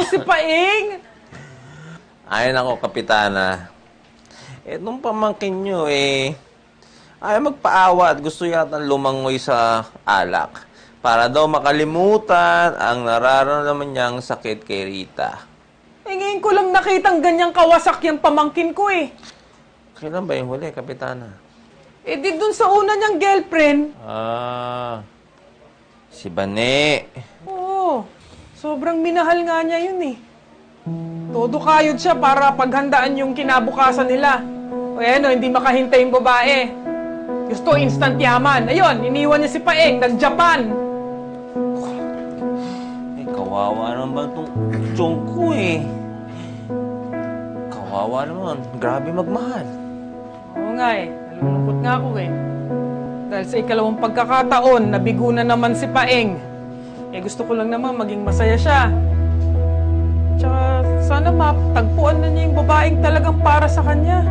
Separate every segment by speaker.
Speaker 1: si Paing!
Speaker 2: Ay, nako, Kapitana. Nung pamangkin nyo, ayaw magpaawa at gusto yata lumangoy sa alak para daw makalimutan ang nararamdaman niyang sakit kay Rita.
Speaker 1: Ngayon ko lang nakitang ganyang kawasak yung pamangkin ko eh.
Speaker 2: Kailan ba yung huli, Kapitana?
Speaker 1: Di dun sa una niyang girlfriend.
Speaker 2: Si Bane.
Speaker 1: Oo, sobrang minahal nga niya yun eh. Todo kayod siya para paghandaan yung kinabukasan nila. Hindi makahintay yung babae. Gusto instant yaman. Ayun, iniwan niya si Paeng, nag-Japan.
Speaker 2: Kawawa naman ba itong chong ko eh. Kawawa naman. Grabe magmahal.
Speaker 1: Oo nga eh. Nalulungkot nga ako eh. Dahil sa ikalawang pagkakataon, nabigo na naman si Paeng. Gusto ko lang naman maging masaya siya. Tsaka sana matagpuan na niya yung babaeng talagang para sa kanya.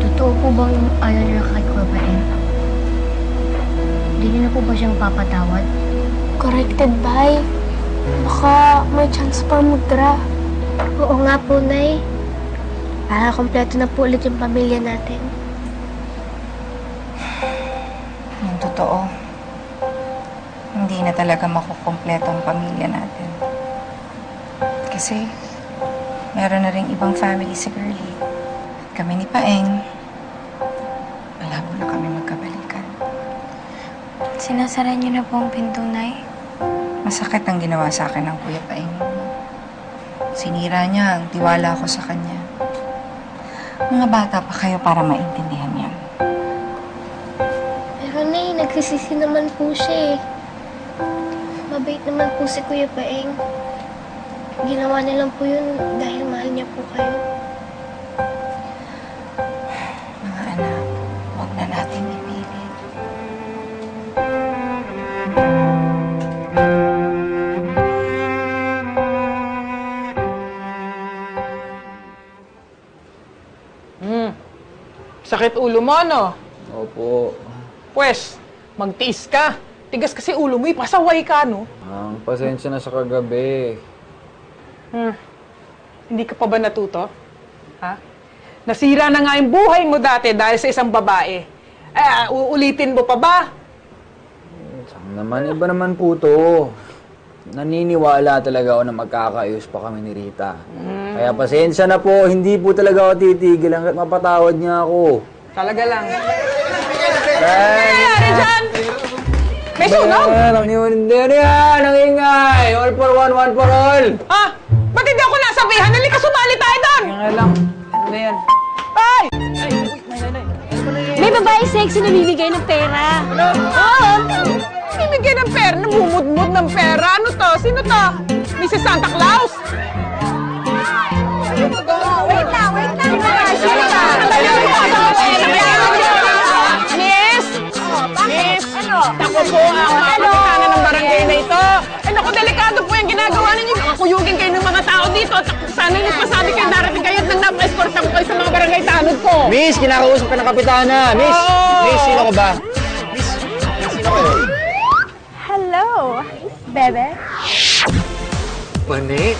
Speaker 3: Totoo po bang ayaw niyo kay Kuya Paeng? Hindi niyo na po ba siyang papatawad?
Speaker 4: Corrected, Bay. Baka may chance pa magdra.
Speaker 3: Oo nga po, Nay. Para kompleto na po ulit yung pamilya natin.
Speaker 5: Yung totoo, hindi na talaga makukompleto ang pamilya natin. Kasi, meron na ring ibang family si Girlie. At kami ni Paeng, malabo na kami magkabalikan.
Speaker 3: Sinasara niyo na po ang pinto, Nay?
Speaker 5: Masakit ang ginawa sa akin ng Kuya Paeng. Sinira niya ang tiwala ko sa kanya. Mga bata pa kayo para maintindihan yan.
Speaker 3: Pero, Nay, nagsisisi naman po siya eh. Mabait naman po si Kuya Paeng. Ginawa niya lang po yun dahil mahal niya po kayo.
Speaker 5: Mga anak, huwag na natin ipilit.
Speaker 1: Sakit ulo mo, ano?
Speaker 6: Opo.
Speaker 1: Pwes, magtiis ka. Tigas kasi ulo mo, pasaway ka, no?
Speaker 6: Ang pasensya na sa kagabi.
Speaker 1: Hindi ka pa ba natuto? Ha? Nasira na nga yung buhay mo dati dahil sa isang babae. Uulitin mo pa ba?
Speaker 6: Saan naman, iba naman po to. Naniniwala talaga ako na magkakaayos pa kami ni Rita. Kaya pasensya na po, hindi po talaga ako titigil hanggat mapatawad niya ako.
Speaker 1: Talaga lang. Ano nangyayari dyan? May sunog?
Speaker 6: Hindi yan, ang ingay. All for one, one for all.
Speaker 1: Ha? Ba't hindi ako nasabihan? Halika, sumali tayo doon!
Speaker 6: Nga lang. Ano yan?
Speaker 1: Ay!
Speaker 4: May babae sexy na bibigay ng pera.
Speaker 1: Oo! Bibigyan ng pera, namumudmud ng pera. Ano to? Sino to? Mrs. Santa Claus?
Speaker 4: Wait lang.
Speaker 1: Miss! Ako po ang kapitana ng barangay na ito. Naku, delikado po yung ginagawa ninyo. Kuyugin kayo ng mga tao dito. At sana yung pasabi kayo, darating kayo at nang napa-escort ako kayo sa mga barangay tanod ko.
Speaker 6: Miss, kinakausap ka ng kapitana. Miss! Miss, sino ka ba? Miss, sino ka?
Speaker 4: Hello, bebe.
Speaker 6: Bane?